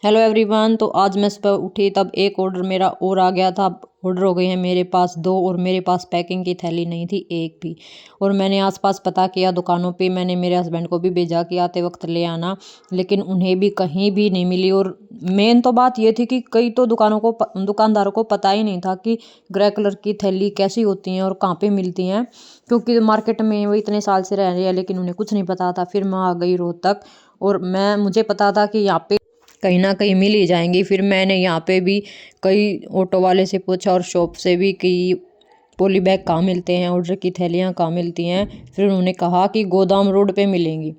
Hello everyone. तो आज मैं सुबह उठी तब एक ऑर्डर मेरा और आ गया था। ऑर्डर हो गए हैं मेरे पास दो और मेरे पास पैकिंग की थैली नहीं थी एक भी। और मैंने आसपास पता किया दुकानों पे, मैंने मेरे हस्बैंड को भी भेजा कि आते वक्त ले आना, लेकिन उन्हें भी कहीं भी नहीं मिली। और मेन तो बात ये थी कि कई तो दुकानदारों को पता ही नहीं था कि ग्रे कलर की थैली कैसी होती हैं और कहाँ पे मिलती हैं, क्योंकि मार्केट में वो इतने साल से रह रही है, लेकिन उन्हें कुछ नहीं पता था। फिर मैं आ गई रोहतक और मुझे पता था कि यहाँ पे कहीं ना कहीं मिल ही जाएंगी। फिर मैंने यहाँ पे भी कई ऑटो वाले से पूछा और शॉप से भी कि पॉली बैग कहाँ मिलते हैं, ऑर्डर की थैलियाँ कहाँ मिलती हैं। फिर उन्होंने कहा कि गोदाम रोड पे मिलेंगी।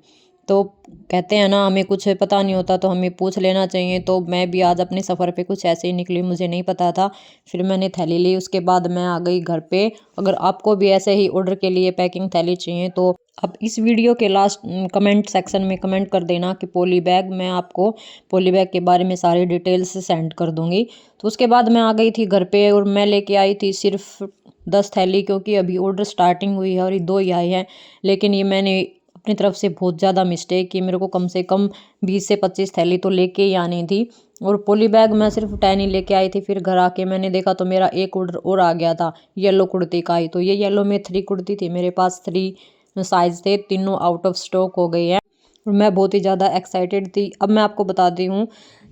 तो कहते हैं ना, हमें कुछ पता नहीं होता तो हमें पूछ लेना चाहिए। तो मैं भी आज अपने सफ़र पे कुछ ऐसे ही निकली, मुझे नहीं पता था। फिर मैंने थैली ली, उसके बाद मैं आ गई घर पे। अगर आपको भी ऐसे ही ऑर्डर के लिए पैकिंग थैली चाहिए तो आप इस वीडियो के लास्ट कमेंट सेक्शन में कमेंट कर देना कि पॉली बैग। मैं आपको पॉली बैग के बारे में सारी डिटेल्स सेंड कर दूंगी। तो उसके बाद मैं आ गई थी घर पे और मैं लेके आई थी सिर्फ 10 थैली, क्योंकि अभी ऑर्डर स्टार्टिंग हुई है और ये दो ही आई हैं। लेकिन ये मैंने अपनी तरफ से बहुत ज़्यादा मिस्टेक की, मेरे को कम से कम 20 से 25 थैली तो लेके ही आनी थी। और पॉली बैग मैं सिर्फ 10 ही लेके आई थी। फिर घर आके मैंने देखा तो मेरा एक ऑर्डर और आ गया था येलो कुर्ती का ही। तो ये येलो में 3 कुर्ती थी, मेरे पास 3 साइज थे, तीनों आउट ऑफ स्टॉक हो गई है और मैं बहुत ही ज़्यादा एक्साइटेड थी। अब मैं आपको बताती हूँ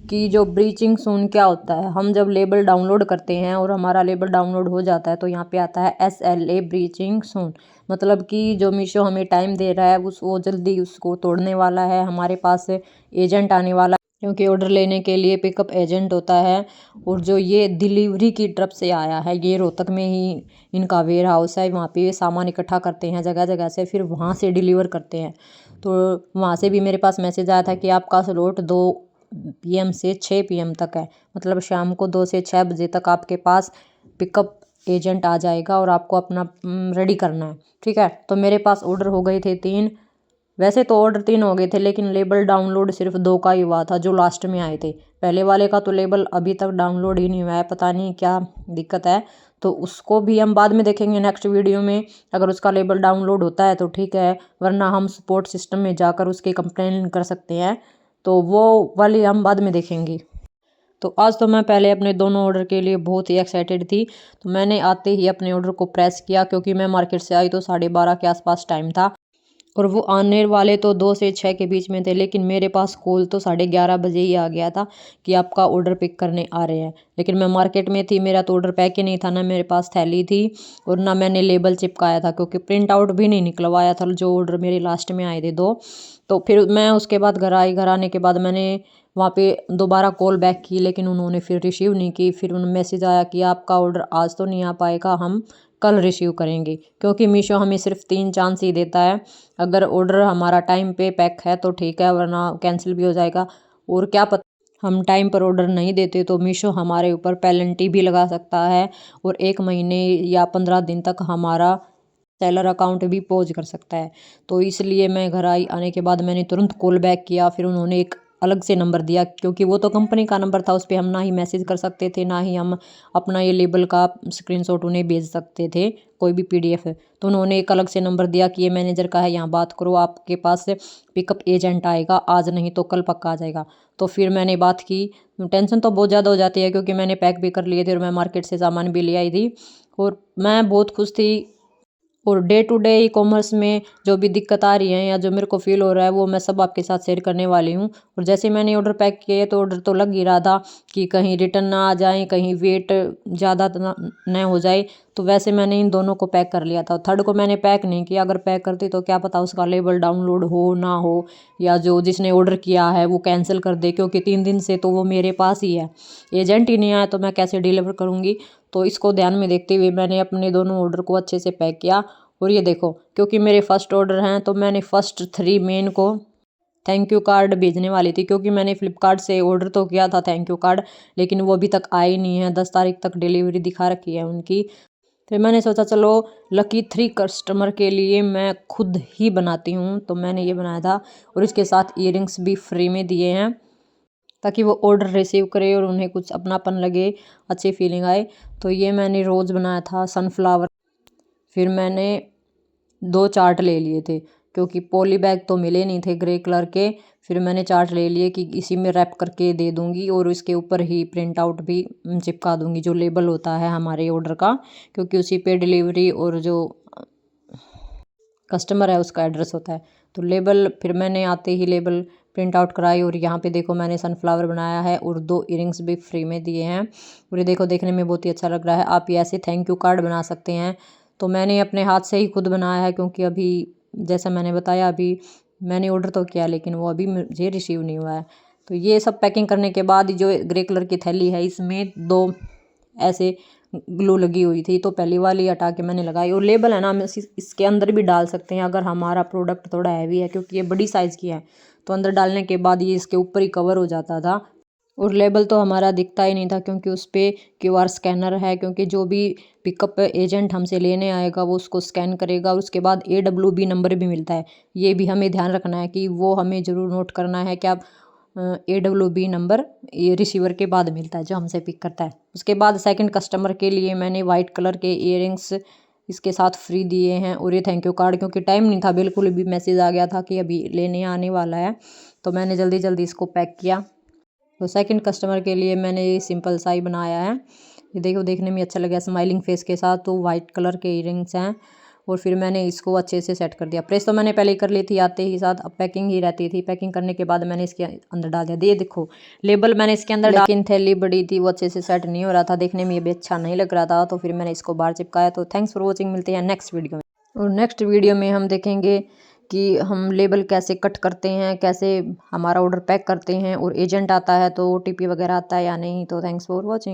कि जो ब्रीचिंग सून क्या होता है। हम जब लेबल डाउनलोड करते हैं और हमारा लेबल डाउनलोड हो जाता है तो यहाँ पे आता है SLA ब्रीचिंग सून, मतलब कि जो मीशो हमें टाइम दे रहा है वो जल्दी उसको तोड़ने वाला है। हमारे पास एजेंट आने वाला है, क्योंकि ऑर्डर लेने के लिए पिकअप एजेंट होता है। और जो ये डिलीवरी की तरफ से आया है, ये रोहतक में ही इनका वेयर हाउस है, वहाँ पे ये सामान इकट्ठा करते हैं जगह जगह से, फिर वहाँ से डिलीवर करते हैं। तो वहाँ से भी मेरे पास मैसेज आया था कि आपका स्लॉट 2 PM से 6 PM तक है, मतलब शाम को 2 से 6 बजे तक आपके पास पिकअप एजेंट आ जाएगा और आपको अपना रेडी करना है। ठीक है, तो मेरे पास ऑर्डर हो गए थे 3। वैसे तो ऑर्डर 3 हो गए थे, लेकिन लेबल डाउनलोड सिर्फ 2 का ही हुआ था, जो लास्ट में आए थे। पहले वाले का तो लेबल अभी तक डाउनलोड ही नहीं हुआ है, पता नहीं क्या दिक्कत है। तो उसको भी हम बाद में देखेंगे नेक्स्ट वीडियो में। अगर उसका लेबल डाउनलोड होता है तो ठीक है, वरना हम सपोर्ट सिस्टम में जाकर उसकी कंप्लेन कर सकते हैं, तो वो वाली हम बाद में देखेंगे। तो आज तो मैं पहले अपने दोनों ऑर्डर के लिए बहुत ही एक्साइटेड थी। तो मैंने आते ही अपने ऑर्डर को प्रेस किया, क्योंकि मैं मार्केट से आई तो 12:30 के आसपास टाइम था और वो आने वाले तो 2 से 6 के बीच में थे। लेकिन मेरे पास कॉल तो 11:30 बजे ही आ गया था कि आपका ऑर्डर पिक करने आ रहे हैं। लेकिन मैं मार्केट में थी, मेरा तो ऑर्डर पैक ही नहीं था, ना मेरे पास थैली थी और ना मैंने लेबल चिपकाया था, क्योंकि प्रिंट आउट भी नहीं निकलवाया था जो ऑर्डर मेरे लास्ट में आए थे 2। तो फिर मैं उसके बाद घर आई। घर आने के बाद मैंने वहाँ पे दोबारा कॉल बैक की, लेकिन उन्होंने फिर रिसीव नहीं की। फिर उन मैसेज आया कि आपका ऑर्डर आज तो नहीं आ पाएगा, हम कल रिसीव करेंगे, क्योंकि मीशो हमें सिर्फ 3 चांस ही देता है। अगर ऑर्डर हमारा टाइम पे पैक है तो ठीक है, वरना कैंसिल भी हो जाएगा। और क्या पता हम टाइम पर ऑर्डर नहीं देते तो मीशो हमारे ऊपर पेनल्टी भी लगा सकता है और 1 महीने या 15 दिन तक हमारा सेलर अकाउंट भी पॉज कर सकता है। तो इसलिए मैं घर आई, आने के बाद मैंने तुरंत कॉल बैक किया। फिर उन्होंने एक अलग से नंबर दिया, क्योंकि वो तो कंपनी का नंबर था, उस पर हम ना ही मैसेज कर सकते थे, ना ही हम अपना ये लेबल का स्क्रीनशॉट उन्हें भेज सकते थे, कोई भी PDF। तो उन्होंने एक अलग से नंबर दिया कि ये मैनेजर का है, यहाँ बात करो, आपके पास पिकअप एजेंट आएगा, आज नहीं तो कल पक्का आ जाएगा। तो फिर मैंने बात की। टेंशन तो बहुत ज़्यादा हो जाती है, क्योंकि मैंने पैक भी कर लिए थे और मैं मार्केट से सामान भी ले आई थी और मैं बहुत खुश थी। और day to day e commerce में जो भी दिक्कत आ रही है या जो मेरे को फील हो रहा है, वो मैं सब आपके साथ शेयर करने वाली हूँ। और जैसे मैंने ऑर्डर पैक किए तो ऑर्डर तो लग ही रहा था कि कहीं रिटर्न ना आ जाए, कहीं वेट ज़्यादा न हो जाए। तो वैसे मैंने इन दोनों को पैक कर लिया था। थर्ड को मैंने पैक नहीं किया, अगर पैक करती तो क्या पता उसका लेबल डाउनलोड हो ना हो, या जो जिसने ऑर्डर किया है वो कैंसिल कर दे, क्योंकि 3 दिन से तो वो मेरे पास ही है, एजेंट ही नहीं आया तो मैं कैसे डिलीवर करूँगी। तो इसको ध्यान में देखते हुए मैंने अपने दोनों ऑर्डर को अच्छे से पैक किया। और ये देखो, क्योंकि मेरे फर्स्ट ऑर्डर हैं तो मैंने फर्स्ट 3 मेन को थैंक यू कार्ड भेजने वाली थी, क्योंकि मैंने फ्लिपकार्ट से ऑर्डर तो किया था थैंक यू कार्ड, लेकिन वो अभी तक आए नहीं है। 10 तारीख तक डिलीवरी दिखा रखी है उनकी। फिर मैंने सोचा चलो लकी 3 कस्टमर के लिए मैं खुद ही बनाती हूँ, तो मैंने ये बनाया था। और इसके साथ ईयरिंग्स भी फ्री में दिए हैं, ताकि वो ऑर्डर रिसीव करे और उन्हें कुछ अपनापन लगे, अच्छी फीलिंग आए। तो ये मैंने रोज़ बनाया था, सनफ्लावर। फिर मैंने 2 चार्ट ले लिए थे, क्योंकि पॉली बैग तो मिले नहीं थे ग्रे कलर के। फिर मैंने चार्ट ले लिए कि इसी में रैप करके दे दूंगी और इसके ऊपर ही प्रिंट आउट भी चिपका दूंगी जो लेबल होता है हमारे ऑर्डर का, क्योंकि उसी पे डिलीवरी और जो कस्टमर है उसका एड्रेस होता है। तो लेबल फिर मैंने आते ही लेबल प्रिंट आउट कराई और यहाँ पे देखो मैंने सनफ्लावर बनाया है और 2 इयरिंग्स भी फ्री में दिए हैं और ये देखो देखने में बहुत ही अच्छा लग रहा है। आप ये ऐसे थैंक यू कार्ड बना सकते हैं। तो मैंने अपने हाथ से ही खुद बनाया है, क्योंकि अभी जैसा मैंने बताया अभी मैंने ऑर्डर तो किया लेकिन वो अभी मुझे रिसीव नहीं हुआ है। तो ये सब पैकिंग करने के बाद जो ग्रे कलर की थैली है इसमें 2 ऐसे ग्लू लगी हुई थी, तो पहली वाली हटा के मैंने लगाई। और लेबल है ना हम इसके अंदर भी डाल सकते हैं अगर हमारा प्रोडक्ट थोड़ा हैवी है, क्योंकि ये बड़ी साइज़ की है। तो अंदर डालने के बाद ये इसके ऊपर ही कवर हो जाता था और लेबल तो हमारा दिखता ही नहीं था, क्योंकि उस पर QR स्कैनर है। क्योंकि जो भी पिकअप एजेंट हमसे लेने आएगा वो उसको स्कैन करेगा और उसके बाद AWB नंबर भी मिलता है। ये भी हमें ध्यान रखना है कि वो हमें ज़रूर नोट करना है कि आप AWB नंबर ये रिसीवर के बाद मिलता है जो हमसे पिक करता है। उसके बाद सेकंड कस्टमर के लिए मैंने वाइट कलर के इयरिंग्स इसके साथ फ्री दिए हैं और ये थैंक यू कार्ड, क्योंकि टाइम नहीं था बिल्कुल भी, मैसेज आ गया था कि अभी लेने आने वाला है, तो मैंने जल्दी जल्दी इसको पैक किया। तो सेकंड कस्टमर के लिए मैंने ये सिंपल सा ही बनाया है। ये देखो देखने में अच्छा लगा स्माइलिंग फेस के साथ। तो वाइट कलर के इयरिंग्स हैं और फिर मैंने इसको अच्छे से सेट कर दिया। प्रेस तो मैंने पहले ही कर ली थी आते ही साथ, अब पैकिंग ही रहती थी। पैकिंग करने के बाद मैंने इसके अंदर डाल दिया। ये देखो लेबल मैंने इसके अंदर, लेकिन थैली बड़ी थी वो अच्छे से सेट नहीं हो रहा था, देखने में ये भी अच्छा नहीं लग रहा था, तो फिर मैंने इसको बाहर चिपकाया। तो थैंक्स फॉर वॉचिंग, मिलते हैं नेक्स्ट वीडियो में। और नेक्स्ट वीडियो में हम देखेंगे कि हम लेबल कैसे कट करते हैं, कैसे हमारा ऑर्डर पैक करते हैं और एजेंट आता है तो OTP वगैरह आता है या नहीं। तो थैंक्स फॉर वॉचिंग।